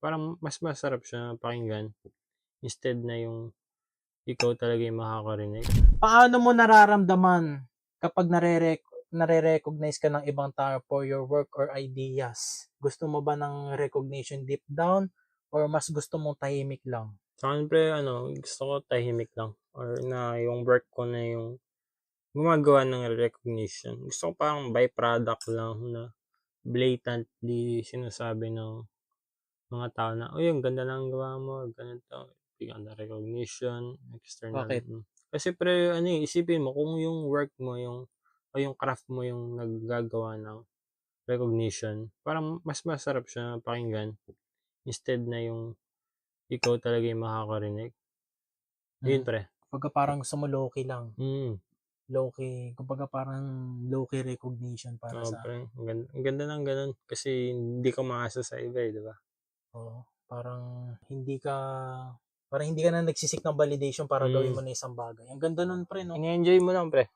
Parang mas masarap siya pakinggan instead na yung ikaw talaga yung makakarinig. Paano mo nararamdaman kapag nare-recognize ka ng ibang tao for your work or ideas? Gusto mo ba ng recognition deep down or mas gusto mong tahimik lang? Sa'kin pre gusto ko tahimik lang or na yung work ko na yung gumagawa ng recognition. Gusto ko parang byproduct lang na blatantly sinasabi ng mga tao na, "Uy, ang ganda ng gawa mo, ganito." Bigyan ng recognition, external. Bakit? Kasi pre isipin mo kung yung work mo o yung craft mo yung naggagawa ng recognition, parang mas masarap siya pakinggan instead na yung ikaw talaga yung makakarinig. Yun pre. Kumbaga parang gusto mo low-key lang. Mm. Low-key, kumbaga parang low-key recognition para Oo sa pre, ang ganda ng gano'n kasi hindi ka umaasa sa iba, 'di ba? oo, parang hindi ka na nagsisik ng validation para gawin Mm. mo na isang bagay. Ang ganda nun pre 'no? Ini-enjoy mo lang pre.